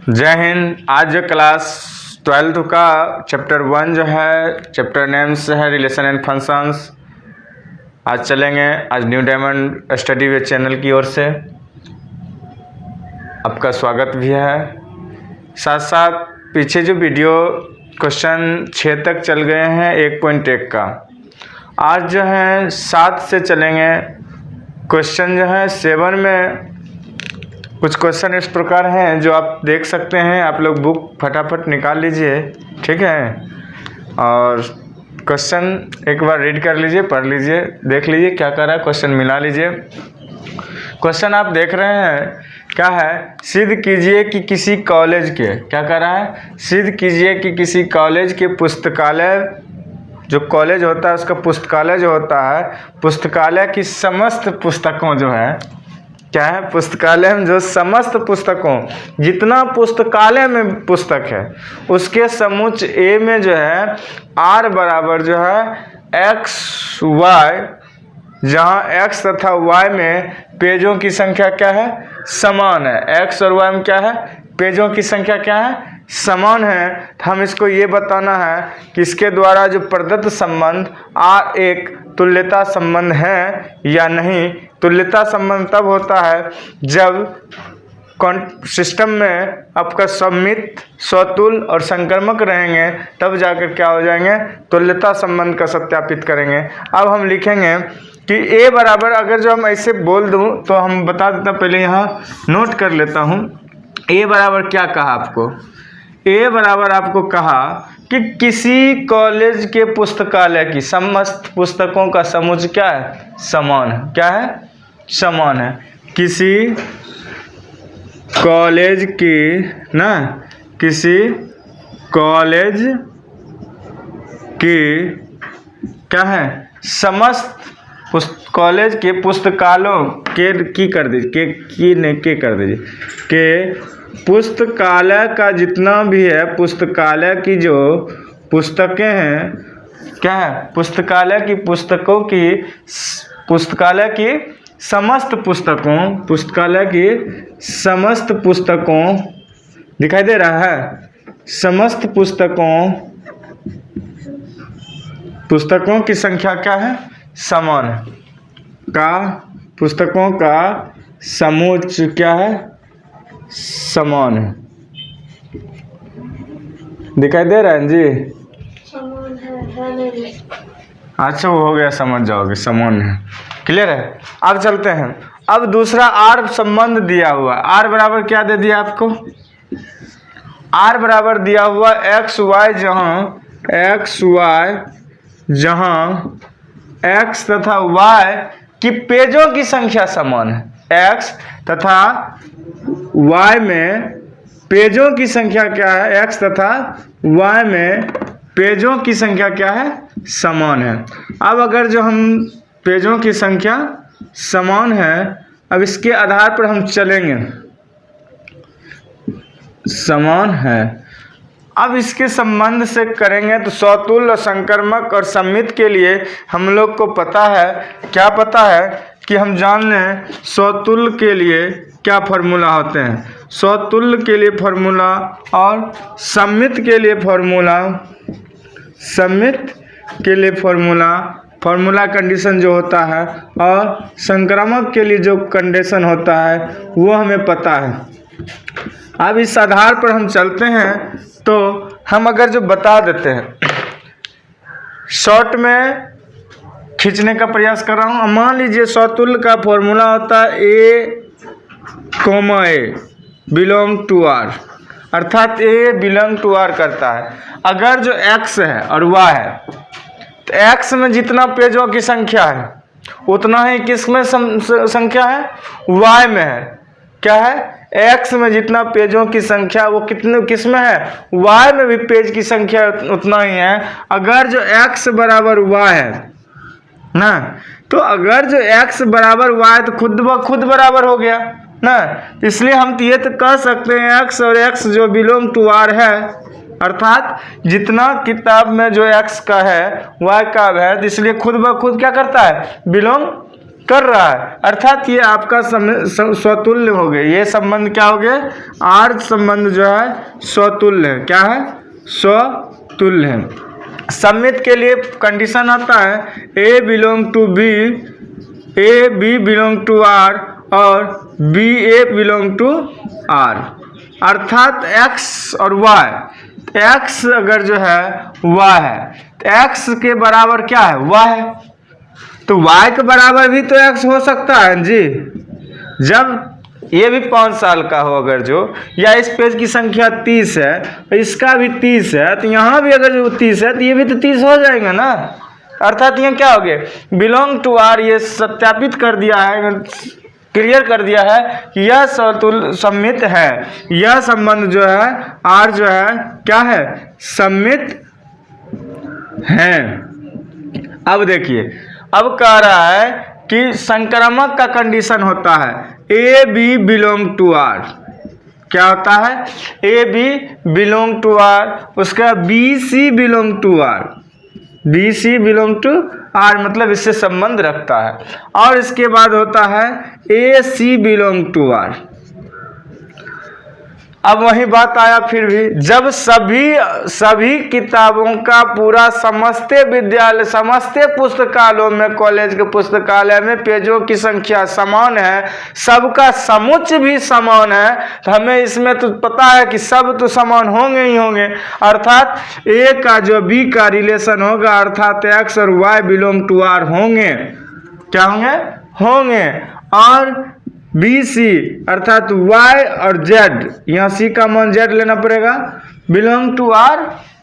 जय हिंद। आज जो क्लास 12th का चैप्टर 1 जो है, चैप्टर नेम्स है रिलेशन एंड फंक्शंस, आज चलेंगे। आज न्यू डायमंड स्टडी वे चैनल की ओर से आपका स्वागत भी है। साथ साथ पीछे जो वीडियो क्वेश्चन 6 तक चल गए हैं 1.1 का, आज जो है 7 से चलेंगे। क्वेश्चन जो है 7 में कुछ क्वेश्चन इस प्रकार हैं जो आप देख सकते हैं। आप लोग बुक फटाफट निकाल लीजिए, ठीक है, और क्वेश्चन एक बार रीड कर लीजिए, पढ़ लीजिए, देख लीजिए क्या कर रहा है, क्वेश्चन मिला लीजिए। क्वेश्चन आप देख रहे हैं क्या है, सिद्ध कीजिए कि किसी कॉलेज के, क्या कर रहा है, सिद्ध कीजिए कि किसी कॉलेज के पुस्तकालय, जो कॉलेज होता है उसका पुस्तकालय जो होता है, पुस्तकालय की समस्त पुस्तकों जो है, क्या है, पुस्तकालय में जो समस्त पुस्तकों, जितना पुस्तकालय में पुस्तक है उसके समुच्च ए में जो है आर बराबर जो है एक्स वाई, जहाँ एक्स तथा वाई में पेजों की संख्या क्या है, समान है। एक्स और वाई में क्या है, पेजों की संख्या क्या है, समान है। तो हम इसको ये बताना है कि इसके द्वारा जो प्रदत्त संबंध आर एक तुल्यता संबंध है या नहीं। तुल्यता संबंध तब होता है जब सिस्टम में आपका सममित, स्वतुल और संक्रमक रहेंगे, तब जाकर क्या हो जाएंगे, तुल्यता संबंध का सत्यापित करेंगे। अब हम लिखेंगे कि ए बराबर, अगर जो हम ऐसे बोल दूं तो हम बता देता, पहले यहाँ नोट कर लेता हूँ। ए बराबर क्या कहा आपको, ए बराबर आपको कहा कि किसी कॉलेज के पुस्तकालय की समस्त पुस्तकों का समुच्च क्या है, समान है। क्या है, समान है। किसी कॉलेज की ना, किसी कॉलेज की क्या है, समस्त कॉलेज के पुस्तकालयों के की कर दीजिए, के कर दीजिए, के पुस्तकालय का जितना भी है, पुस्तकालय की जो पुस्तकें हैं, क्या है, पुस्तकालय की पुस्तकों की, पुस्तकालय की समस्त पुस्तकों, पुस्तकालय की समस्त पुस्तकों, दिखाई दे रहा है, समस्त पुस्तकों, पुस्तकों की संख्या क्या है, समान है, का पुस्तकों का समुच्च क्या है, समान है। दिखाई दे रहा है जी, समान है। अच्छा, वो हो गया, समझ जाओगे, समान है। क्लियर है। अब चलते हैं। अब दूसरा आर संबंध दिया हुआ, आर बराबर क्या दे दिया आपको, आर बराबर दिया हुआ एक्स वाई, जहाँ एक्स वाई, जहाँ एक्स तथा वाई की पेजों की संख्या समान है। एक्स तथा वाई में पेजों की संख्या क्या है, एक्स तथा वाई में पेजों की संख्या क्या है, समान है। अब अगर जो हम पेजों की संख्या समान है, अब इसके आधार पर हम चलेंगे, समान है। अब इसके संबंध से करेंगे तो स्वतुल्य, संक्रमक और सम्मित के लिए हम लोग को पता है, क्या पता है कि हम जान लें स्वतुल्य के लिए क्या फार्मूला होते हैं, स्वतुल्य के लिए फार्मूला और सम्मित के लिए फार्मूला, सम्मित के लिए फार्मूला कंडीशन जो होता है, और संक्रामक के लिए जो कंडीशन होता है वो हमें पता है। अब इस आधार पर हम चलते हैं, तो हम अगर जो बता देते हैं, शॉर्ट में खींचने का प्रयास कर रहा हूँ। मान लीजिए स्वतुल्य का फॉर्मूला होता है A comma A belong to R, अर्थात ए बिलोंग टू आर करता है। अगर जो एक्स है और वाई है, तो एक्स में जितना पेजों की संख्या है उतना ही किस में संख्या है, वाई में है। क्या है, एक्स में जितना पेजों की संख्या वो कितने किस में है, वाई में भी पेज की संख्या उतना ही है। अगर जो एक्स बराबर वाई है ना, तो अगर जो एक्स बराबर वाई तो खुद ब खुद बराबर हो गया ना, इसलिए हम ये तो कह सकते हैं एक्स और एक्स जो बिलोंग टू आर है, अर्थात जितना किताब में जो एक्स का है वाई का है, तो इसलिए खुद ब खुद क्या करता है, बिलोंग कर रहा है, अर्थात ये आपका स्वतुल्य हो गया। ये संबंध क्या हो गया, आर संबंध जो है स्वतुल्य है। क्या है, स्वतुल्य है। सममित के लिए कंडीशन आता है A belong to B, A B belong to R और B A belong to R, अर्थात एक्स और वाई, एक्स अगर जो है वाई है तो एक्स के बराबर क्या है, वाई है, तो वाई के बराबर भी तो एक्स हो सकता है जी। जब ये भी 5 साल का हो अगर जो, या इस पेज की संख्या 30 है, इसका भी 30 है, तो यहाँ भी अगर जो 30 है तो ये भी तो 30 हो जाएगा ना। अर्थात यहाँ क्या हो गया, बिलोंग टू आर, ये सत्यापित कर दिया है, क्लियर कर दिया है कि यह सममित है। यह संबंध जो है आर जो है क्या है, सममित है। अब देखिए, अब कह रहा है कि संक्रामक का कंडीशन होता है A B belong to R. क्या होता है, A B belong to R, उसका B C belong to R, B C belong to R मतलब इससे संबंध रखता है। और इसके बाद होता है A C belong to R. अब वही बात आया, फिर भी जब सभी किताबों का पूरा समस्ते विद्यालय, समस्ते पुस्तकालयों में, कॉलेज के पुस्तकालय में पेजों की संख्या समान है, सबका समुच्चय भी समान है, तो हमें इसमें तो पता है कि सब तो समान होंगे ही होंगे। अर्थात ए का जो बी का रिलेशन होगा, अर्थात एक्स और वाई बिलोंग टू आर होंगे। क्या होंगे, होंगे। और बी सी अर्थात y और z, यहाँ c का मान z लेना पड़ेगा, बिलोंग टू r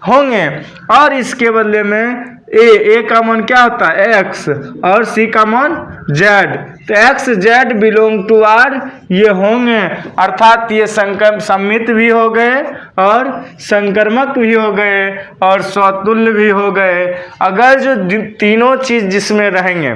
होंगे। और इसके बदले में a का मान क्या होता है, x, और c का मान z, तो x z belong to r ये होंगे। अर्थात ये सममित भी हो गए और संक्रामक भी हो गए और स्वतुल्य भी हो गए। अगर जो तीनों चीज जिसमें रहेंगे,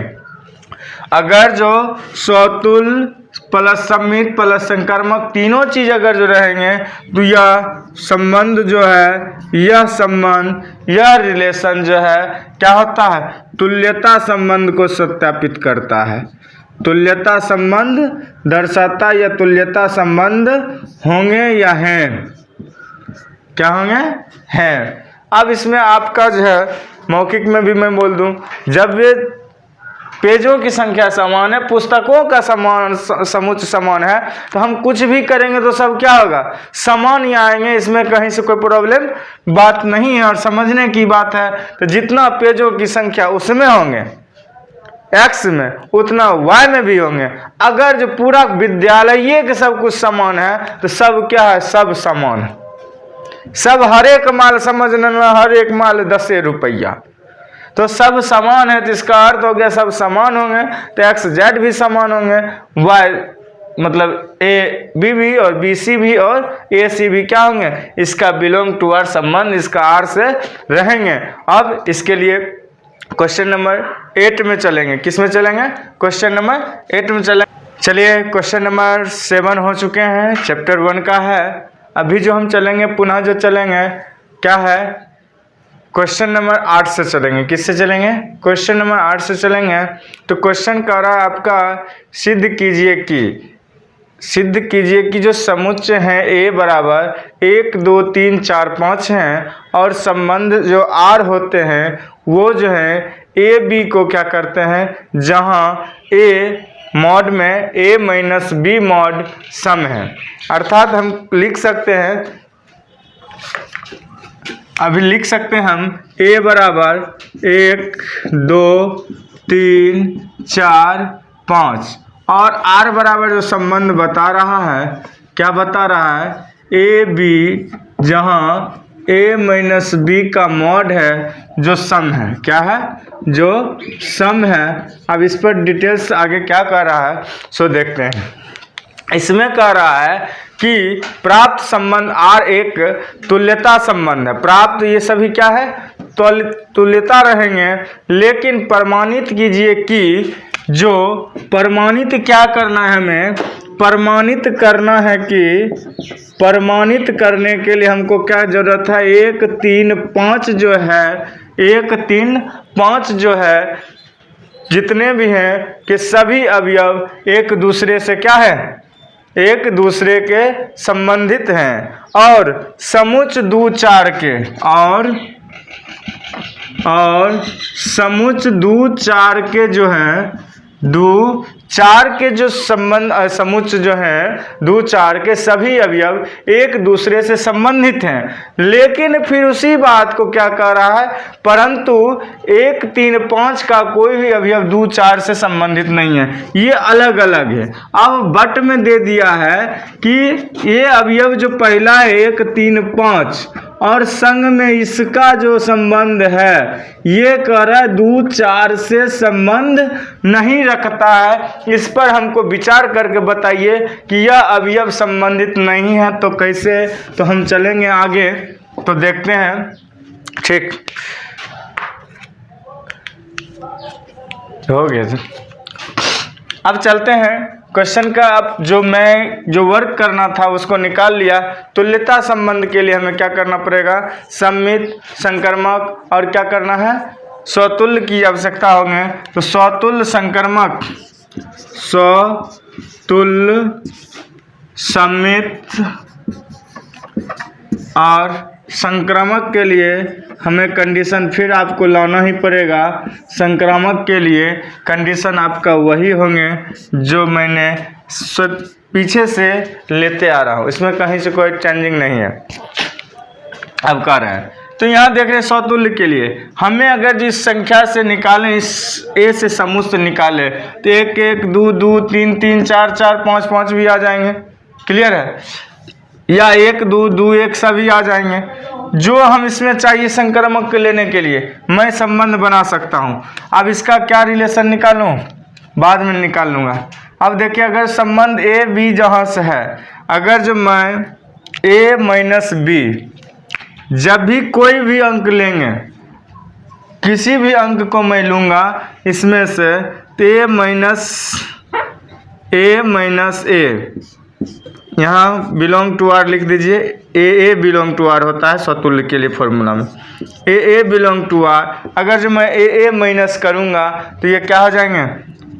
अगर जो स्वतुल्य प्लस सममित प्लस संक्रामक तीनों चीज अगर जो रहेंगे, तो यह संबंध जो है, यह संबंध, यह रिलेशन जो है क्या होता है, तुल्यता संबंध को सत्यापित करता है। तुल्यता संबंध दर्शाता, या तुल्यता संबंध होंगे या हैं, क्या होंगे, हैं। अब इसमें आपका जो है मौखिक में भी मैं बोल दूं, जब ये पेजों की संख्या समान है, पुस्तकों का समुच्चय समान है, तो हम कुछ भी करेंगे तो सब क्या होगा, समान ही आएंगे। इसमें कहीं से कोई प्रॉब्लम बात नहीं है और समझने की बात है। तो जितना पेजों की संख्या उसमें होंगे एक्स में, उतना वाई में भी होंगे। अगर जो पूरा विद्यालय के सब कुछ समान है, तो सब क्या है, सब समान है। सब हर एक माल समझने में, हर एक माल 10 रुपया, तो सब समान है, तो इसका अर्थ हो गया सब समान होंगे, तो एक्स जेड भी समान होंगे, वाई मतलब ए बी भी और बी सी भी और ए सी भी क्या होंगे, इसका बिलोंग टू आर संबंध इसका आर से रहेंगे। अब इसके लिए क्वेश्चन नंबर 8 में चलेंगे। किस में चलेंगे, क्वेश्चन नंबर 8 में चलेंगे। चलिए क्वेश्चन नंबर 7 हो चुके हैं, चैप्टर 1 का है। अभी जो हम चलेंगे, पुनः जो चलेंगे क्या है, क्वेश्चन नंबर 8 से चलेंगे। किससे चलेंगे, क्वेश्चन नंबर 8 से चलेंगे। तो क्वेश्चन कह रहा है आपका, सिद्ध कीजिए कि जो समुच्चय हैं a बराबर 1 2 3 4 5 हैं, और संबंध जो r होते हैं वो जो है ए बी को क्या करते हैं, जहां a मॉड में a माइनस बी मॉड सम है। अर्थात हम लिख सकते हैं, अभी लिख सकते हैं हम a बराबर 1 2 3 4 5, और r बराबर जो संबंध बता रहा है, क्या बता रहा है, ए बी, जहां a माइनस बी का मॉड है जो सम है। क्या है, जो सम है। अब इस पर डिटेल्स आगे क्या कह रहा है सो देखते हैं। इसमें कह रहा है कि प्राप्त संबंध R एक तुल्यता संबंध है। प्राप्त ये सभी क्या है, तुल्यता रहेंगे, लेकिन प्रमाणित कीजिए कि जो प्रमाणित क्या करना है, हमें प्रमाणित करना है कि प्रमाणित करने के लिए हमको क्या जरूरत है, 1 3 5 जो है, 1 3 5 जो है जितने भी हैं कि सभी अवयव एक दूसरे से क्या है, एक दूसरे के संबंधित हैं और समुच्च दू चार के और समुच्च दू चार के जो हैं, दू चार के जो संबंध समुच्च जो हैं दू चार के सभी अवयव एक दूसरे से संबंधित हैं। लेकिन फिर उसी बात को क्या कह रहा है, परंतु 1, 3, 5 का कोई भी अवयव दू चार से संबंधित नहीं है, ये अलग अलग है। अब बट में दे दिया है कि ये अवयव जो पहला है 1, 3, 5 और संग में इसका जो संबंध है ये कह रहा है दू चार से संबंध नहीं रखता है। इस पर हमको विचार करके बताइए कि यह अवयव संबंधित नहीं है तो कैसे, तो हम चलेंगे आगे तो देखते हैं। ठीक, हो गया। अब चलते हैं क्वेश्चन का। अब जो वर्क करना था उसको निकाल लिया। तुल्यता संबंध के लिए हमें क्या करना पड़ेगा, सममित, संकर्मक और क्या करना है, स्वतुल्य की आवश्यकता होगी। तो स्वतुल्य संकर्मक, स्वतुल्य, सममित और संक्रामक के लिए हमें कंडीशन फिर आपको लाना ही पड़ेगा। संक्रामक के लिए कंडीशन आपका वही होंगे जो मैंने पीछे से लेते आ रहा हूँ, इसमें कहीं से कोई चेंजिंग नहीं है। अब कह रहे हैं तो यहाँ देख रहे हैं स्वतुल्य के लिए हमें अगर जिस संख्या से निकालें, इस ए से समूह से निकालें तो 1, 1, 2, 2, 3, 3, 4, 4, 5, 5 भी आ जाएंगे। क्लियर है, या 1, 2, 2, 1 सभी आ जाएंगे। जो हम इसमें चाहिए संक्रामक के लेने के लिए मैं संबंध बना सकता हूँ। अब इसका क्या रिलेशन निकालूँ, बाद में निकाल लूँगा। अब देखिए अगर संबंध ए बी जहाँ से है, अगर जो मैं ए माइनस बी जब भी कोई भी अंक लेंगे, किसी भी अंक को मैं लूँगा इसमें से, तो ए माइनस ए यहाँ बिलोंग टू आर लिख दीजिए। ए बिलोंग टू आर होता है स्वतुल्य के लिए फॉर्मूला में, ए बिलोंग टू आर। अगर जो मैं ए माइनस करूँगा तो ये क्या हो जाएंगे,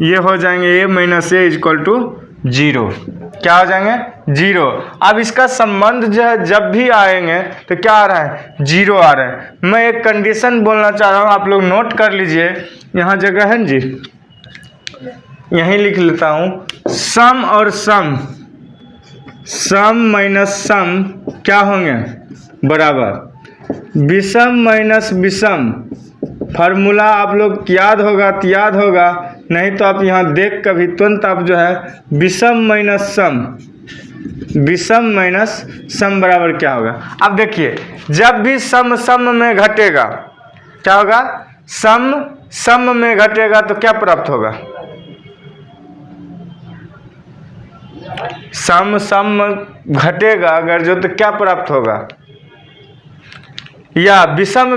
ये हो जाएंगे ए माइनस ए इक्वल टू 0। क्या हो जाएंगे, 0। अब इसका संबंध जो है जब भी आएंगे तो क्या आ रहा है, 0 आ रहा है। मैं एक कंडीशन बोलना चाह रहा हूँ, आप लोग नोट कर लीजिए, यहाँ जगह है जी, यहीं लिख लेता हूँ। सम और सम माइनस सम क्या होंगे, बराबर। विषम माइनस विषम फार्मूला आप लोग याद होगा तो याद होगा, नहीं तो आप यहाँ देख कभी तुरंत आप जो है विषम माइनस सम बराबर क्या होगा। अब देखिए जब भी सम में घटेगा क्या होगा, सम में घटेगा तो क्या प्राप्त होगा, सम घटेगा अगर जो तो क्या प्राप्त होगा, या विषम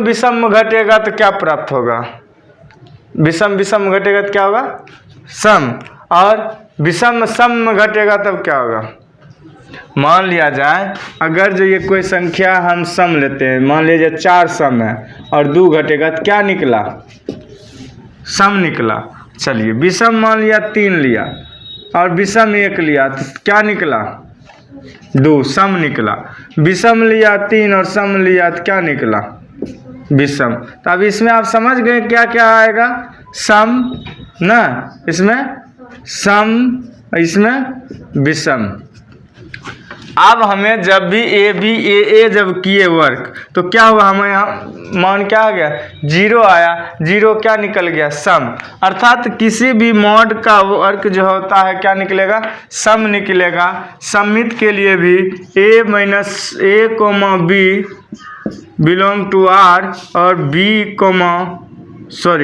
घटेगा तो क्या प्राप्त होगा, विषम घटेगा तो क्या होगा, सम, और विषम घटेगा तब क्या होगा। मान लिया जाए अगर जो ये कोई संख्या हम सम लेते हैं, मान लीजिए 4 सम है और 2 घटेगा तो क्या निकला, सम निकला। चलिए विषम मान लिया 3 लिया और विषम 1 लिया तो क्या निकला, 2, सम निकला। विषम लिया 3 और सम लिया तो क्या निकला, विषम। तो अब इसमें आप समझ गए क्या क्या आएगा, सम ना, इसमें सम, इसमें विषम। अब हमें जब भी ए जब किए वर्क तो क्या हुआ, हमें यहाँ मान क्या आ गया, 0 आया, 0 क्या निकल गया, सम। अर्थात किसी भी मॉड का वर्क जो होता है क्या निकलेगा, सम निकलेगा। सममित के लिए भी A minus A comma B belong to R और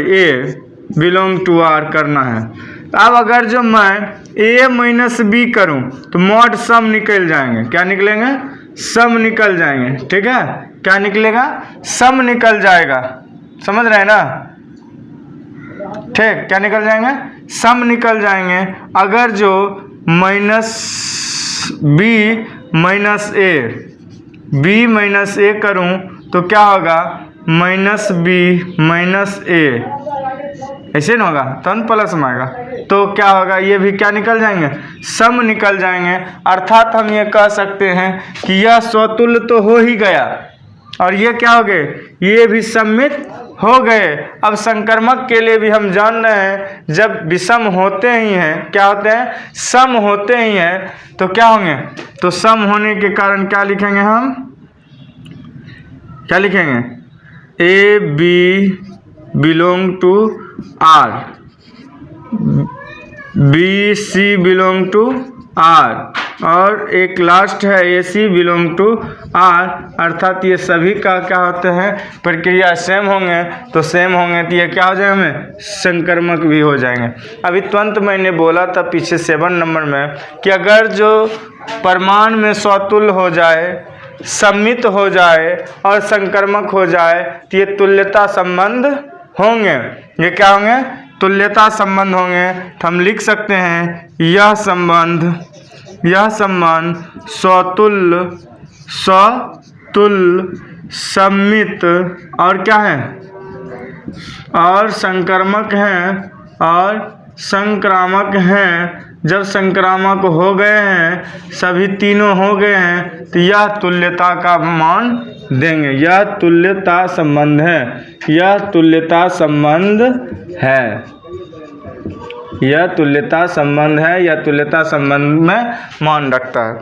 ए बिलोंग टू आर करना है। अब अगर जो मैं ए माइनस बी करूँ तो मॉड सम निकल जाएंगे, क्या निकलेंगे, सम निकल जाएंगे। ठीक है, क्या निकलेगा, सम निकल जाएगा, समझ रहे हैं ना। ठीक, क्या निकल जाएंगे, सम निकल जाएंगे। अगर जो माइनस बी माइनस ए करूँ तो क्या होगा, माइनस बी माइनस ए ऐसे ना होगा तो न प्लस में आएगा, तो क्या होगा, ये भी क्या निकल जाएंगे, सम निकल जाएंगे। अर्थात हम ये कह सकते हैं कि यह स्वतुल्य तो हो ही गया और ये क्या हो गए, ये भी सम्मित हो गए। अब संक्रमक के लिए भी हम जान रहे हैं जब विषम होते ही हैं, क्या होते हैं, सम होते ही हैं, तो क्या होंगे, तो सम होने के कारण क्या लिखेंगे, हम क्या लिखेंगे, A B belong to R, B C belong to R, और एक लास्ट है A C belong to R. अर्थात ये सभी का क्या होते हैं, प्रक्रिया सेम होंगे, तो सेम होंगे तो ये क्या हो जाएगा, हमें संक्रमक भी हो जाएंगे। अभी तुरंत मैंने बोला था पीछे 7 नंबर में कि अगर जो परमाणु में स्वतुल्य हो जाए, सम्मित हो जाए और संक्रमक हो जाए तो ये तुल्यता संबंध होंगे। ये क्या होंगे, तुल्यता संबंध होंगे। तो हम लिख सकते हैं यह संबंध स्वतुल्य सम्मित और क्या है, और संक्रामक हैं, और संक्रामक हैं। जब संक्रामक हो गए हैं, सभी तीनों हो गए हैं, तो यह तुल्यता का मान देंगे। यह तुल्यता संबंध है, यह तुल्यता संबंध है, यह तुल्यता संबंध है, यह तुल्यता संबंध में मान रखता है।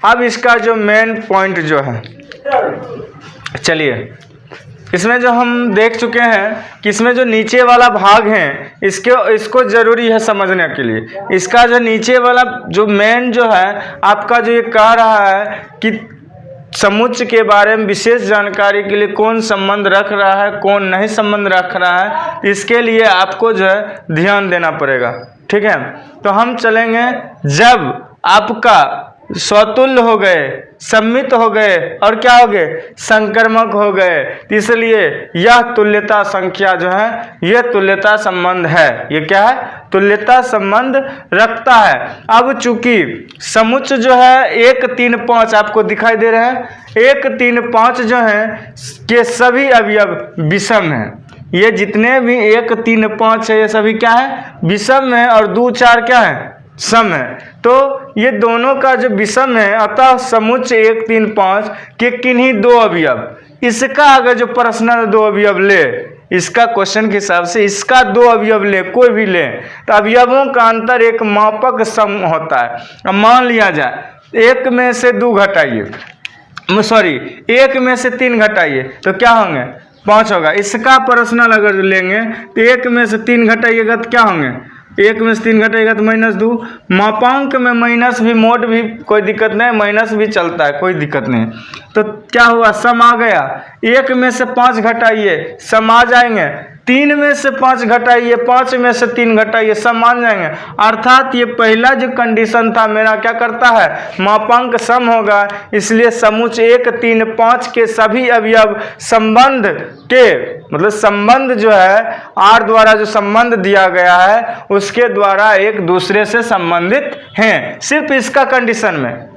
अब इसका जो मेन पॉइंट जो है, चलिए इसमें जो हम देख चुके हैं कि इसमें जो नीचे वाला भाग है इसको ज़रूरी है समझने के लिए। इसका जो नीचे वाला जो मेन जो है आपका जो ये कह रहा है कि समुच्चय के बारे में विशेष जानकारी के लिए कौन संबंध रख रहा है, कौन नहीं संबंध रख रहा है, इसके लिए आपको जो है ध्यान देना पड़ेगा। ठीक है, तो हम चलेंगे जब आपका स्वतुल्य हो गए, सम्मित हो गए और क्या हो गए, संक्रमक हो गए, इसलिए यह तुल्यता संख्या जो है यह तुल्यता संबंध है। ये क्या है, तुल्यता संबंध रखता है। अब चूंकि समुच्चय जो है 1, 3, 5 आपको दिखाई दे रहे हैं, 1, 3, 5 जो है के सभी अवयव विषम हैं। ये जितने भी 1, 3, 5 है ये सभी क्या है, विषम है, और 2, 4 क्या है, सम है। तो ये दोनों का जो विषम है, अतः समुच्चय 1, 3, 5 के किन्हीं 2 अवयव, इसका अगर जो प्रश्न 2 अवयव ले, इसका क्वेश्चन के हिसाब से इसका 2 अवयव ले, कोई भी ले, तो अवयवों का अंतर एक मापक सम होता है। अब मान लिया जाए 1 में से 2 घटाइए, 1 में से 3 घटाइए तो क्या होंगे, 5 होगा। इसका प्रश्न अगर लेंगे तो 1 में से 3 घटाइएगा तो क्या होंगे, 1 में से 3 घटाएगा तो -2। मापांक में माइनस भी, मोड भी कोई दिक्कत नहीं, माइनस भी चलता है, कोई दिक्कत नहीं। तो क्या हुआ, सम आ गया। 1 में से 5 घटाइए, सम आ जाएंगे। 3 में से 5 घटाइए, 5 में से 3 घटाइए, सम मान जाएंगे। अर्थात ये पहला जो कंडीशन था मेरा क्या करता है, मापांक सम होगा, इसलिए समुच्चय 1, 3, 5 के सभी अवयव संबंध के, मतलब संबंध जो है आर द्वारा जो संबंध दिया गया है उसके द्वारा एक दूसरे से संबंधित हैं। सिर्फ इसका कंडीशन में,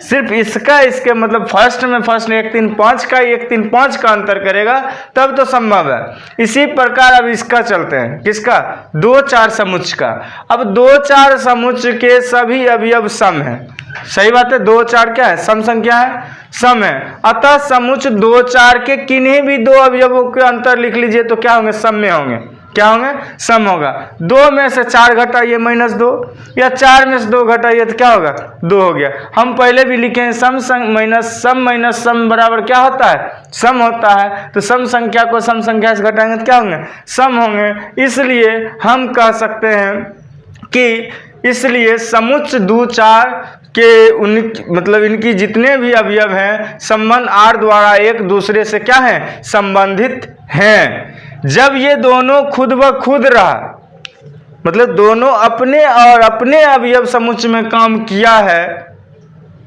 सिर्फ इसका, इसके मतलब फर्स्ट 1, 3, 5 का 1, 3, 5 का अंतर करेगा तब तो संभव है। इसी प्रकार अब इसका चलते हैं, किसका, 2, 4 समुच्चय का। अब 2, 4 समुच्चय के सभी अवयव सम है। सही बात है, 2, 4 क्या है, सम संख्या है, सम है। अतः समुच्चय 2, 4 के किन्हीं भी 2 अवयवों के अंतर लिख लीजिए तो क्या होंगे, सम में होंगे। क्या होंगे, सम होगा। 2 में से 4 घटाइए -2, या 4 में से 2 घटाइए तो क्या होगा, 2 हो गया। हम पहले भी लिखे हैं सम माइनस सम बराबर क्या होता है, सम होता है। तो सम संख्या को सम संख्या से घटाएंगे तो क्या होंगे, सम होंगे। इसलिए हम कह सकते हैं कि इसलिए समुच्चय 2, 4 के मतलब इनकी जितने भी अवयव हैं संबंध आर द्वारा एक दूसरे से क्या है, संबंधित हैं। जब ये दोनों खुद ब खुद रहा, मतलब दोनों अपने और अपने अवयव समुच्चय में काम किया है,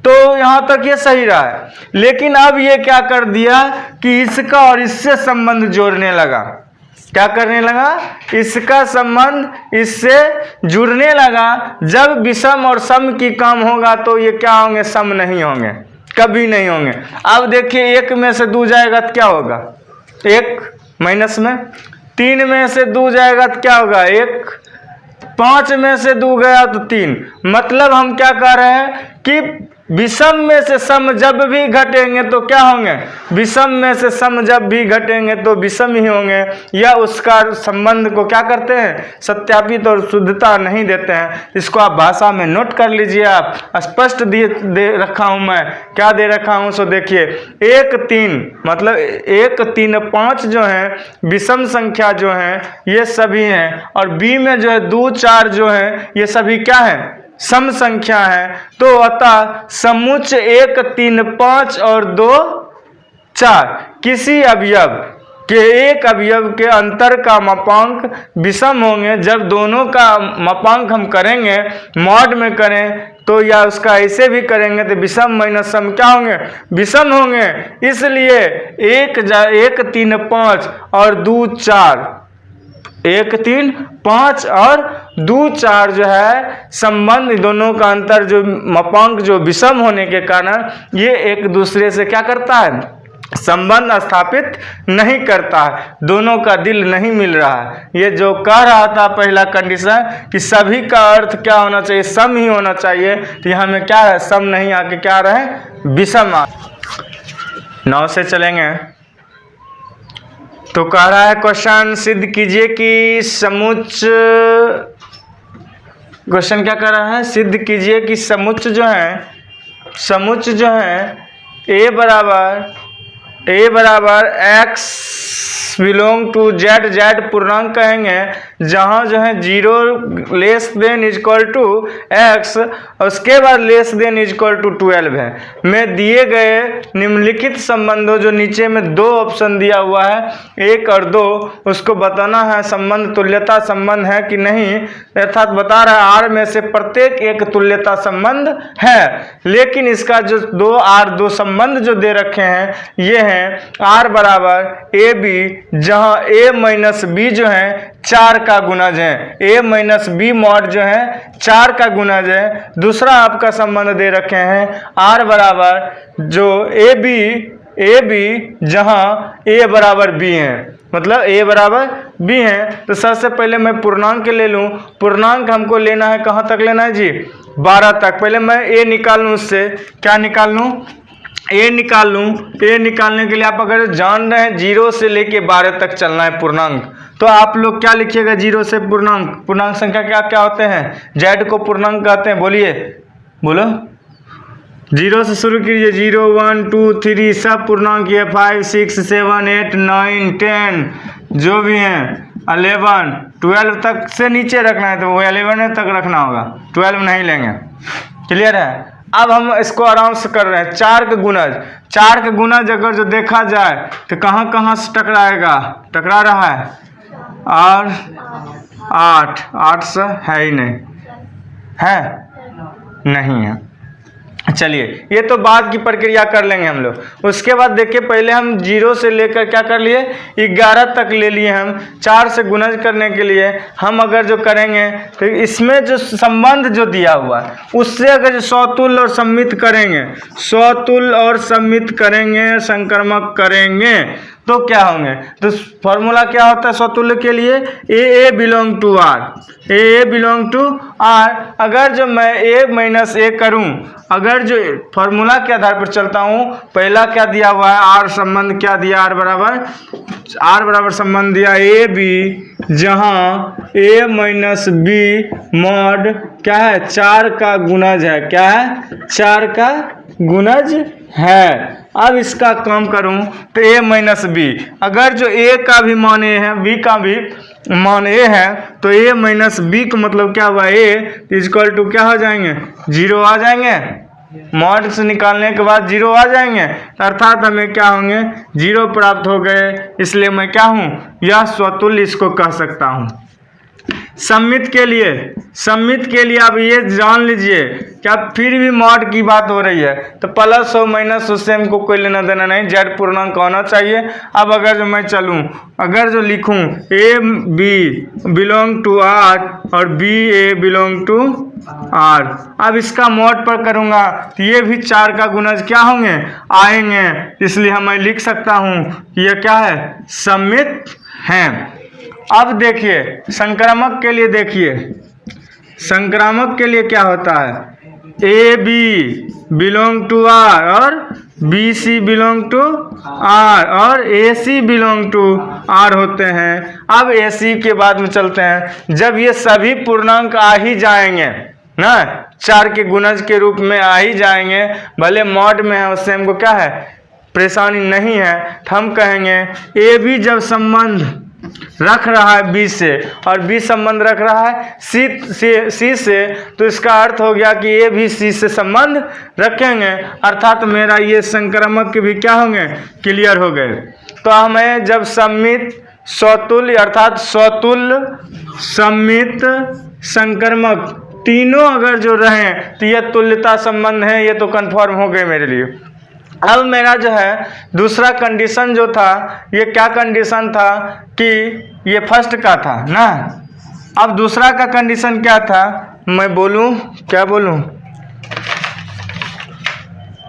तो यहाँ तक ये सही रहा है। लेकिन अब ये क्या कर दिया कि इसका और इससे संबंध जोड़ने लगा। क्या करने लगा, इसका संबंध इससे जुड़ने लगा। जब विषम और सम की काम होगा तो ये क्या होंगे, सम नहीं होंगे, कभी नहीं होंगे। अब देखिए 1 में से 2 जाएगा तो क्या होगा, 1 माइनस में 3 में से 2 जाएगा तो क्या होगा 1, 5 में से 2 गया तो 3। मतलब हम क्या कह रहे हैं कि विषम में से सम जब भी घटेंगे तो क्या होंगे, विषम में से सम जब भी घटेंगे तो विषम ही होंगे, या उसका संबंध को क्या करते हैं, सत्यापित और शुद्धता नहीं देते हैं। इसको आप भाषा में नोट कर लीजिए। आप स्पष्ट दे रखा हूं, मैं क्या दे रखा हूं सो देखिए। 1, 3 मतलब 1, 3, 5 जो है विषम संख्या जो है ये सभी हैं, और बी में जो है 2, 4 जो है ये सभी क्या है, सम संख्या है। तो अतः समुच्चय 1, 3, 5 और 2, 4 किसी अवयव के एक अवयव के अंतर का मापांक विषम होंगे जब दोनों का मापांक हम करेंगे मॉड में करें तो, या उसका ऐसे भी करेंगे तो विषम माइनस सम क्या होंगे, विषम होंगे। इसलिए 1, 3, 5 और 2, 4 1, 3, 5 और 2, 4 जो है संबंध दोनों का अंतर जो मापांक जो विषम होने के कारण ये एक दूसरे से क्या करता है, संबंध स्थापित नहीं करता है, दोनों का दिल नहीं मिल रहा है। ये जो कह रहा था पहला कंडीशन कि सभी का अर्थ क्या होना चाहिए, सम ही होना चाहिए, तो यहाँ में क्या है, सम नहीं आके क्या रहे, विषम आ। 9 से चलेंगे तो कह रहा है क्वेश्चन सिद्ध कीजिए कि समुच्चय, क्वेश्चन क्या कर रहा है, सिद्ध कीजिए कि समुच्चय जो है a बराबर x belong to z, z पूर्णांक कहेंगे जहाँ जो है 0 less than equal to x, उसके बाद लेस देन इक्वल टू 12 है, में दिए गए निम्नलिखित संबंधों, जो नीचे में 2 ऑप्शन दिया हुआ है 1 और 2, उसको बताना है संबंध तुल्यता संबंध है कि नहीं, अर्थात बता रहा है R में से प्रत्येक एक तुल्यता संबंध है। लेकिन इसका जो 2 R2 संबंध जो दे रखे हैं ये हैं R बराबर ए बी, जहाँ a माइनस बी जो है 4 का गुणज है, a माइनस बी मॉड जो है 4 का गुणज है। दूसरा आपका संबंध दे रखे हैं R बराबर जो ए बी जहाँ a बराबर b है, मतलब a बराबर b है। तो सबसे पहले मैं पूर्णांक ले लूँ, पूर्णांक हमको लेना है कहाँ तक लेना है जी, 12 तक। पहले मैं a निकाल लूँ, उससे क्या निकाल लूँ, a निकाल लूँ। a निकालने के लिए आप अगर जान रहे हैं 0 से लेके 12 तक चलना है पूर्णांक, तो आप लोग क्या लिखिएगा, 0 से पूर्णांक संख्या क्या क्या होते हैं, z को पूर्णांक कहते हैं, बोलिए बोलो, 0 से शुरू कीजिए, 0, 1, 2, 3 सब पूर्णांक है, 5, 6, 7, 8, 9, 10 जो भी हैं, 11, 12 तक से नीचे रखना है तो वो 11 तक रखना होगा, 12 नहीं लेंगे। क्लियर है। अब हम इसको आराम से कर रहे हैं, 4 का गुणज अगर जो देखा जाए तो कहाँ कहाँ से टकरा रहा है, और 8 से है ही नहीं है। चलिए ये तो बाद की प्रक्रिया कर लेंगे हम लोग। उसके बाद देखिए पहले हम 0 से लेकर क्या कर लिए 11 तक ले लिए हम। 4 से गुणज करने के लिए हम अगर जो करेंगे तो इसमें जो संबंध जो दिया हुआ है उससे अगर जो स्वतुल्य और सम्मित करेंगे संक्रमक करेंगे तो क्या होंगे, तो फॉर्मूला क्या होता है स्वतुल्य के लिए, ए बिलोंग टू आर। अगर जो मैं a माइनस ए करूँ, अगर जो फॉर्मूला के आधार पर चलता हूँ, पहला क्या दिया हुआ है आर संबंध क्या दिया, आर बराबर संबंध दिया ए बी, जहाँ a माइनस बी मॉड क्या है 4 का गुणज है, क्या है 4 का गुणज है। अब इसका काम करूं तो a माइनस बी, अगर जो a का भी मान a है b का भी मान a है तो a माइनस बी का मतलब क्या हुआ, a इक्वल टू क्या हो जाएंगे 0 आ जाएंगे, मॉड से निकालने के बाद 0 आ जाएंगे, अर्थात हमें क्या होंगे 0 प्राप्त हो गए। इसलिए मैं क्या हूँ, यह स्वतुल्य इसको कह सकता हूँ। सम्मित के लिए आप ये जान लीजिए क्या फिर भी मॉड की बात हो रही है तो प्लस हो माइनस उससे हमको कोई लेना देना नहीं, जेड पूर्णांक होना चाहिए। अब अगर जो मैं चलूँ, अगर जो लिखूँ A B belong to R और B A belong to R, अब इसका मॉड पर करूँगा तो ये भी 4 का गुणज क्या होंगे आएंगे, इसलिए मैं लिख सकता हूँ कि यह क्या है सम्मित हैं। अब देखिए संक्रामक के लिए, देखिए संक्रामक के लिए क्या होता है, A B belong to R और B C belong to R और A C belong to R होते हैं। अब ए सी के बाद में चलते हैं, जब ये सभी पूर्णांक आ ही जाएंगे ना, 4 के गुणज के रूप में आ ही जाएंगे, भले मॉड में है उससे हमको क्या है परेशानी नहीं है, तो हम कहेंगे ए बी जब संबंध रख रहा है बी से और बी संबंध रख रहा है सी से, तो इसका अर्थ हो गया कि ए भी सी से संबंध रखेंगे, अर्थात मेरा ये संक्रामक भी क्या होंगे, क्लियर हो गए। तो हमें जब सममित स्वतुल्य अर्थात स्वतुल्य सममित संक्रामक तीनों अगर जो रहे तो ये तुल्यता संबंध है, ये तो कंफर्म हो गए मेरे लिए। अब मेरा जो है दूसरा कंडीशन जो था, ये क्या कंडीशन था कि ये फर्स्ट का था ना, अब दूसरा का कंडीशन क्या था, मैं बोलूं क्या बोलूं,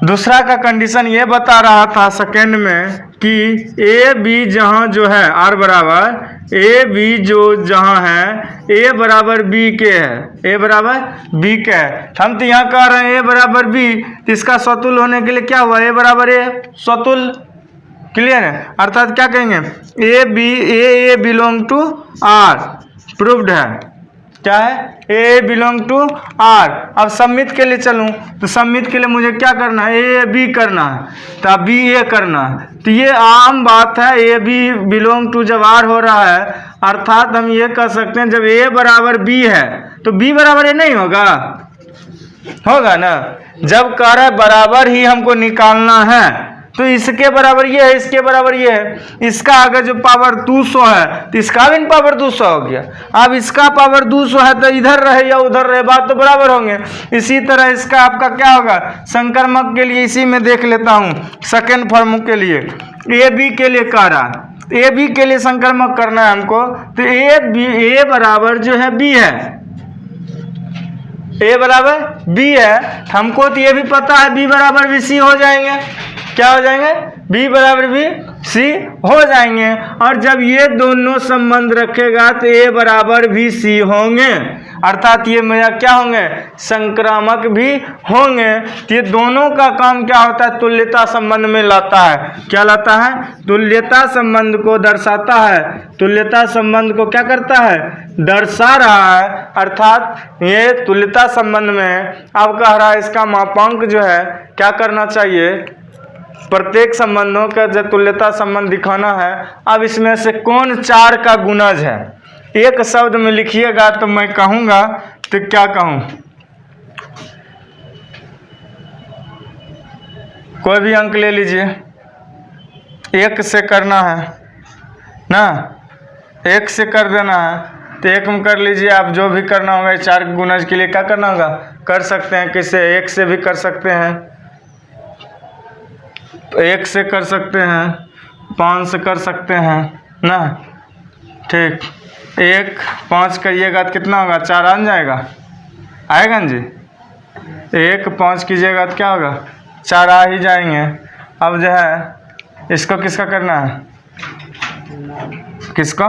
दूसरा का कंडीशन ये बता रहा था सेकेंड में कि ए बी जहाँ जो है आर बराबर ए बी जो जहाँ है ए बराबर बी के है, ए बराबर बी के है। हम तो यहाँ कह रहे हैं ए बराबर बी, तो इसका स्वतुल्य होने के लिए क्या हुआ, ए बराबर ए स्वतुल्य, क्लियर है। अर्थात क्या कहेंगे, ए बिलोंग टू आर, प्रूव्ड है, क्या है ए बिलोंग टू आर। अब सम्मित के लिए चलूँ तो सम्मित के लिए मुझे क्या करना है, ए बी करना है, तो बी ए करना है। तो ये आम बात है, ए बी बिलोंग टू जब आर हो रहा है, अर्थात हम ये कह सकते हैं जब ए बराबर बी है तो बी बराबर ए नहीं होगा, होगा ना। जब कह रहा है बराबर ही हमको निकालना है तो इसके बराबर ये है, इसके बराबर ये है, इसका अगर जो पावर 200 है तो इसका भी पावर 200 हो गया। अब इसका पावर 200 है तो इधर रहे या उधर रहे बात तो बराबर होंगे। इसी तरह इसका आपका क्या होगा संक्रामक के लिए, इसी में देख लेता हूँ सेकेंड फॉर्म के लिए, ए बी के लिए कह रहा, ए बी के लिए संक्रामक करना है हमको, तो ए बराबर जो है बी है, ए बराबर बी है, हमको तो ये भी पता है बी बराबर भी सी हो जाएंगे, क्या हो जाएंगे, बी बराबर भी सी हो जाएंगे। और जब ये दोनों संबंध रखेगा तो ए बराबर भी सी होंगे, अर्थात ये मेरा क्या होंगे संक्रामक भी होंगे। तो ये दोनों का काम क्या होता है, तुल्यता संबंध में लाता है। क्या लाता है, तुल्यता संबंध को दर्शाता है, तुल्यता संबंध को क्या करता है, दर्शा रहा है। अर्थात ये तुल्यता संबंध में अब कह रहा है इसका मापांक जो है क्या करना चाहिए, प्रत्येक संबंधों का जब तुल्यता संबंध दिखाना है। अब इसमें से कौन 4 का गुणज है, एक शब्द में लिखिएगा तो मैं कहूँगा तो क्या कहूँ, कोई भी अंक ले लीजिए, 1 से करना है ना, 1 से कर देना है तो 1 में कर लीजिए। आप जो भी करना होगा 4 के गुणज के लिए क्या करना होगा, कर सकते हैं, किसे 1 से भी कर सकते हैं, तो 1 से कर सकते हैं, 5 से कर सकते हैं ना, ठीक। 1 5 करिएगा तो कितना होगा, 4 आ जाएगा, आएगा ना जी। 1 5 कीजिएगा तो क्या होगा, 4 आ ही जाएंगे। अब जो है इसको किसका करना है, किसको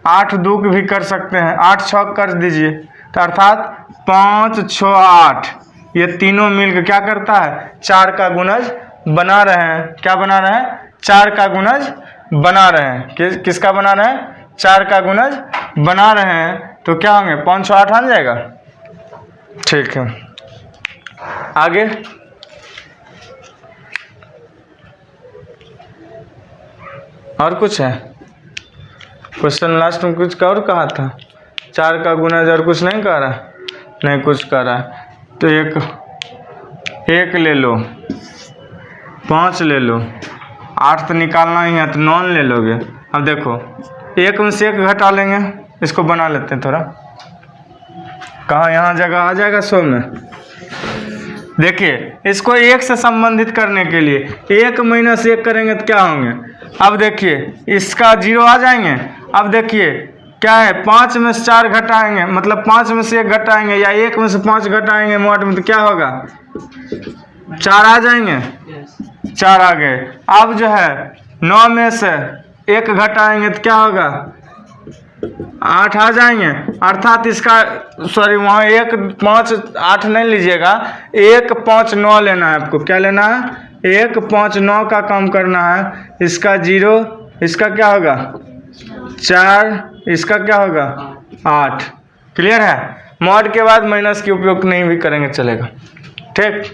8 2 भी कर सकते हैं, 8 6 कर दीजिए, तो अर्थात 5 6 8 ये तीनों मिलकर क्या करता है, 4 का गुणज बना रहे हैं। क्या बना रहे हैं, 4 का गुणज बना रहे हैं। किसका बना रहे हैं, 4 का गुणज बना रहे हैं। तो क्या होंगे 5 6 8 आ जाएगा, ठीक है। आगे और कुछ है, क्वेश्चन लास्ट में कुछ और कहा था, 4 का गुणज और कुछ नहीं कह रहा, नहीं कुछ कह रहा है। तो 1 ले लो, 5 ले लो, 8 तो निकालना ही है तो 9 ले लोगे। अब देखो 1 में से 1 घटा लेंगे, इसको बना लेते हैं थोड़ा, कहाँ यहाँ जगह आ जाएगा 100 में। देखिए इसको 1 से संबंधित करने के लिए 1 - 1 करेंगे तो क्या होंगे, अब देखिए इसका 0 आ जाएंगे। अब देखिए क्या है, 5 में से 4 घटाएंगे, मतलब 5 में से 1 घटाएंगे या 1 में से 5 घटाएंगे मोड में, तो क्या होगा 4 आ जाएंगे, 4 आ गए। अब जो है 9 में से 1 घटाएंगे तो क्या होगा 8 आ जाएंगे, अर्थात इसका सॉरी वहाँ 1 5 8 नहीं लीजिएगा, 1 5 9 लेना है आपको। क्या लेना है 1 5 9 का काम करना है। इसका 0, इसका क्या होगा 4, इसका क्या होगा 8। क्लियर है। मॉड के बाद माइनस के उपयोग नहीं भी करेंगे चलेगा। ठीक,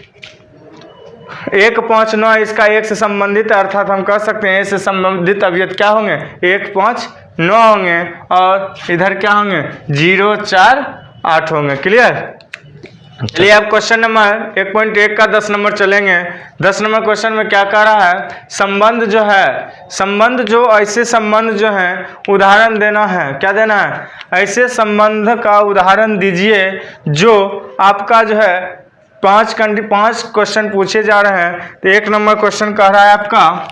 1 5 9 इसका 1 से संबंधित है, अर्थात हम कह सकते हैं 1 से संबंधित अवयव क्या होंगे 1 5 9 होंगे, और इधर क्या होंगे 0 4 8 होंगे। क्लियर। चलिए अब क्वेश्चन नंबर 1.1 का 10 नंबर चलेंगे। 10 नंबर क्वेश्चन में क्या कह रहा है, संबंध जो है, संबंध जो ऐसे संबंध जो है उदाहरण देना है। क्या देना है, ऐसे संबंध का उदाहरण दीजिए जो आपका जो है 5 क्वेश्चन पूछे जा रहे हैं। तो 1 नंबर क्वेश्चन कह रहा है आपका,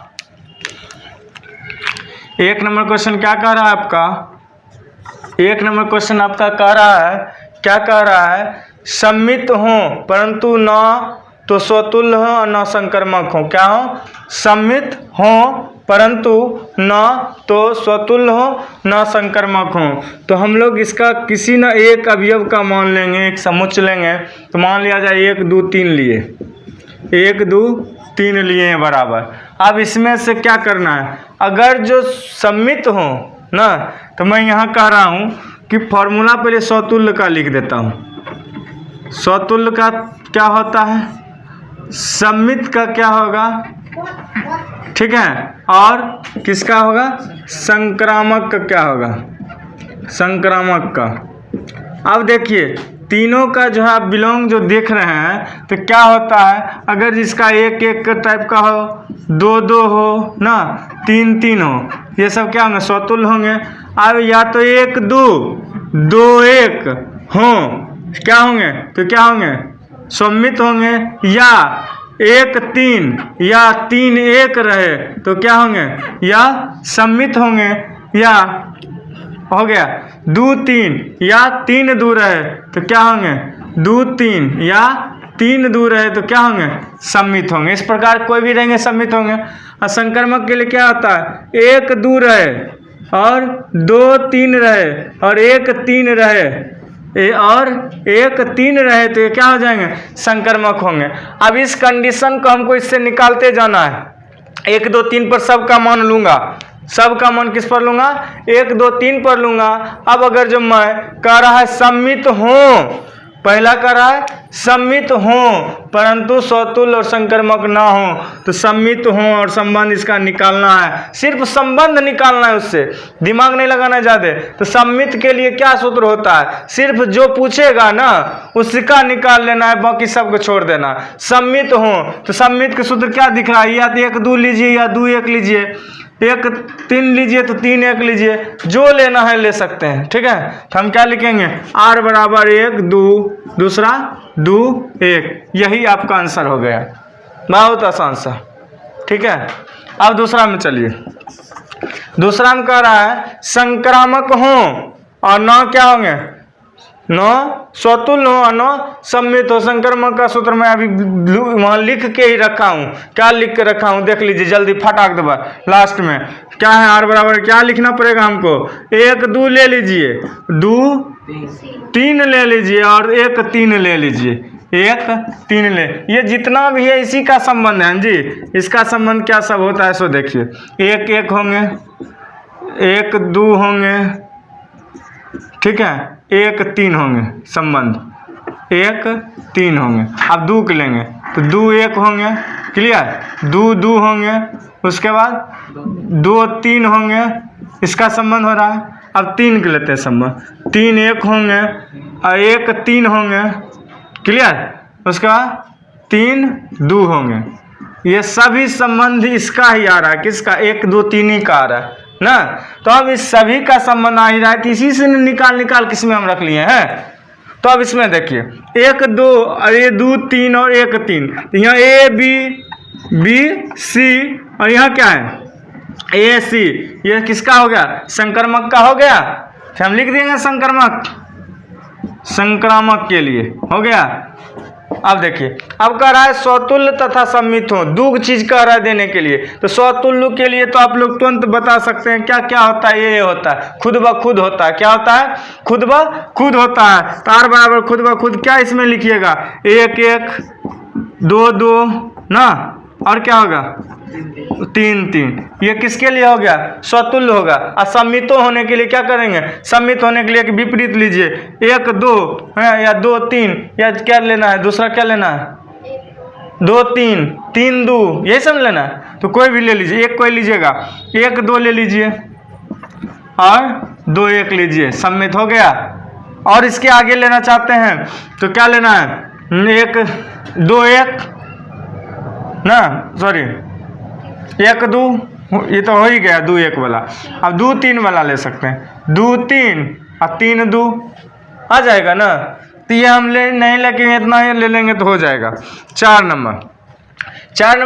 1 नंबर क्वेश्चन क्या कह रहा है आपका, 1 नंबर क्वेश्चन आपका कह रहा है, क्या कह रहा है, सम्मित हो परंतु न तो स्वतुल्य हो और न संक्रमक हो। क्या हो, सम्मित हो परंतु न तो स्वतुल्य हो न संक्रमक हो। तो हम लोग इसका किसी न एक अवयव का मान लेंगे, एक समुच्च लेंगे। तो मान लिया जाए 1 2 3 लिए, 1 2 3 लिए हैं बराबर। अब इसमें से क्या करना है, अगर जो सम्मित हो ना, तो मैं यहाँ कह रहा हूँ कि फॉर्मूला पहले स्वतुल्य का लिख देता हूँ। स्वतुल्य का क्या होता है, सम्मित का क्या होगा, ठीक है, और किसका होगा संक्रामक का क्या होगा, संक्रामक का। अब देखिए तीनों का जो है आप बिलोंग जो देख रहे हैं, तो क्या होता है, अगर जिसका 1 1 टाइप का हो, 2 2 हो ना, 3 3 हो, ये सब क्या होंगे स्वतुल्य होंगे। अब या तो 1 2 2 1 हो, क्या होंगे, तो क्या होंगे सम्मित होंगे, या 1 3 या 3 1 रहे तो क्या होंगे, या सम्मित होंगे, या हो गया 2 3 या 3 2 रहे तो क्या होंगे 2 3 या 3 2 रहे तो क्या होंगे सम्मित होंगे। इस प्रकार कोई भी रहेंगे सम्मित होंगे। और संक्रमक के लिए क्या होता है, 1 2 रहे और 2 3 रहे और 1 3 रहे और 1 3 रहे तो ये क्या हो जाएंगे संक्रमक होंगे। अब इस कंडीशन को हमको इससे निकालते जाना है। 1 2 3 पर सबका मान लूंगा, सबका मान किस पर लूंगा 1 2 3 पर लूंगा। अब अगर जो मैं कह रहा है सम्मित हो, पहला कह रहा है सम्मित हो परंतु स्वतुल्य और संक्रमक ना हो, तो सम्मित हो और संबंध इसका निकालना है, सिर्फ संबंध निकालना है, उससे दिमाग नहीं लगाना ज्यादा। तो सम्मित के लिए क्या सूत्र होता है, सिर्फ जो पूछेगा ना उसका निकाल लेना है, बाकी सबको छोड़ देना। सम्मित हो तो सम्मित के सूत्र क्या दिख रहा है, या तो 1 2 लीजिए या 2 1 लीजिए, 1 3 लीजिए तो 3 1 लीजिए, जो लेना है ले सकते हैं। ठीक है, तो हम क्या लिखेंगे r बराबर 1 2 दूसरा 2 1, यही आपका आंसर हो गया। बहुत आसान सा। ठीक है, अब दूसरा में चलिए। दूसरा में कह रहा है संक्रामक हो और न क्या होंगे, न स्वतुल्य हो और न सम्मित हो। संक्रमक का सूत्र मैं अभी वहां लिख के ही रखा हूं। क्या लिख के रखा हूं देख लीजिए जल्दी फटाक दबा। लास्ट में क्या है, r बराबर क्या लिखना पड़ेगा हमको, 1 2 ले लीजिए, 2 3 ले लीजिए और 1 3 ले लीजिए, 1 3 ले। ये जितना भी है इसी का संबंध है जी। इसका संबंध क्या सब होता है सो देखिए, 1 1 होंगे, 1 2 होंगे, ठीक है, 1 3 होंगे संबंध, 1 3 होंगे। अब 2 के लेंगे तो 2 1 होंगे, क्लियर, 2 2 होंगे, उसके बाद 2 3 होंगे, इसका संबंध हो रहा है। अब 3 के लेते हैं संबंध, 3 1 होंगे और 1 3 होंगे, क्लियर, उसके बाद 3 2 होंगे। ये सभी संबंध इसका ही आ रहा है, किसका 1 2 3 ही का आ रहा है ना। तो अब इस सभी का संबंध आ ही रहा है, तो इसी से निकाल किसमें हम रख लिए हैं। तो अब इसमें देखिए 1 2 और ये 2 3 और 1 3, यहाँ A B C और यहाँ क्या है A C, ये किसका हो गया संक्रमक का हो गया। तो हम लिख देंगे संक्रामक के लिए हो गया। अब देखिए, अब कह रहा है स्वतुल्य तथा सम्मित हो, दो चीज कह रहा है देने के लिए। तो स्वतुल्य के लिए तो आप लोग तुरंत बता सकते हैं क्या क्या होता है। ये होता है खुद ब खुद होता है। क्या होता है? खुद ब खुद होता है। तार बराबर खुद ब खुद, क्या इसमें लिखिएगा? 1 1 2 2 ना, और क्या होगा? 3 3। ये किसके लिए हो गया? स्वतुल्य होगा। और सम्मितो होने के लिए क्या करेंगे? सम्मित होने के लिए एक विपरीत लीजिए, 1 2 है या 2 3, या क्या लेना है? दूसरा क्या लेना है? 2 3 3 2, यही सब लेना है। तो कोई भी ले लीजिए, एक कोई लीजिएगा, 1 2 ले लीजिए और 2 1 लीजिए, सम्मित हो गया। और इसके आगे लेना चाहते हैं तो क्या लेना है? 1 2 1 ना, सॉरी 1 2, ये तो हो ही गया 2 1 वाला। अब 2 3 वाला ले सकते हैं, 2 3 और 3 2 आ जाएगा ना। तो ये हम ले नहीं, लेकिन इतना ही ले लेंगे तो हो जाएगा। 4 नंबर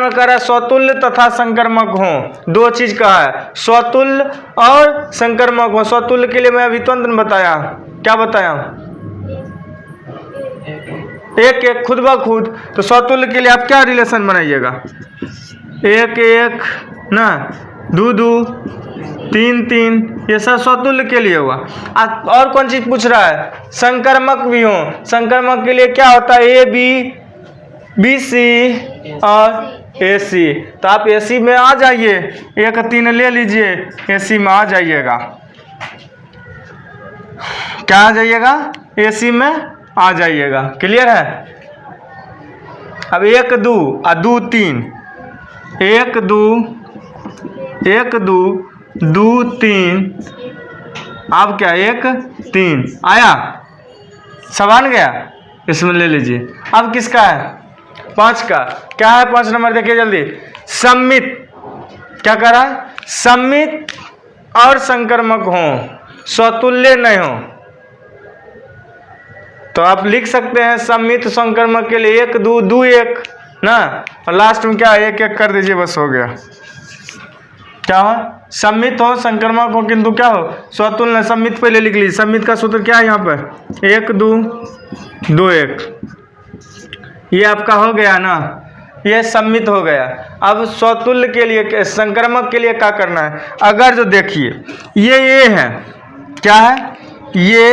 कह रहा है स्वतुल्य तथा संकर्मक हो। दो चीज कहा है, स्वतुल्य और संकर्मक हो। स्वतुल्य के लिए मैं अभी तुरंत बताया, क्या बताया? 1 1 खुद ब खुद। तो स्वतुल्य के लिए आप क्या रिलेशन बनाइएगा? 1 1 ना, 2 2 3 3, ये सब स्वतुल्य के लिए हुआ। और कौन चीज पूछ रहा है? संकर्मक भी हो। संकर्मक के लिए क्या होता है? ए बी, बी सी और ए सी। तो आप ए सी में आ जाइए, 1 3 ले लीजिए, ए सी में आ जाइएगा। क्या आ जाइएगा? ए सी में आ जाइएगा। क्लियर है? अब 1 2 और 2 3, 1 2 1 2 2 3, अब क्या 1 3 आया, सवाल गया। इसमें ले लीजिए। अब किसका है? 5 का। क्या है 5 नंबर? देखिए जल्दी। सम्मित, क्या कह रहा है? सम्मित और संकर्मक हो, स्वतुल्य नहीं हो। तो आप लिख सकते हैं सम्मित संकर्मक के लिए 1 2 2 1 ना, और लास्ट में क्या 1 1 कर दीजिए, बस हो गया। क्या हो? सम्मित हो, संकर्मक हो, किंतु क्या हो? स्वतुल्य। सम्मित पहले लिख लीजिए। सम्मित का सूत्र क्या है यहाँ पर? 1 2 2 1। ये आपका हो गया ना, ये सम्मित हो गया। अब स्वतुल्य के लिए, संकर्मक के लिए क्या करना है? अगर जो देखिए ये ए है, क्या है? ये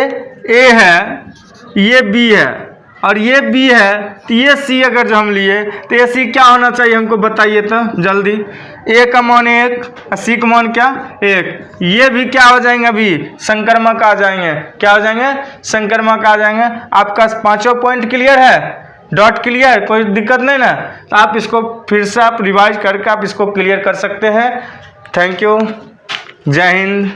ए है, ये बी है और ये बी है, तो ये सी अगर जो हम लिए तो ये सी क्या होना चाहिए हमको बताइए तो जल्दी। ए का मान 1, सी का मान क्या? 1। ये भी क्या हो जाएंगे? अभी संकर्मक आ जाएंगे। क्या हो जाएंगे? संकर्मक आ जाएंगे। आपका 5 पॉइंट क्लियर है? Dot clear? कोई दिक्कत नहीं ना? तो आप इसको फिर से आप रिवाइज करके आप इसको क्लियर कर सकते हैं। Thank you. जय हिंद।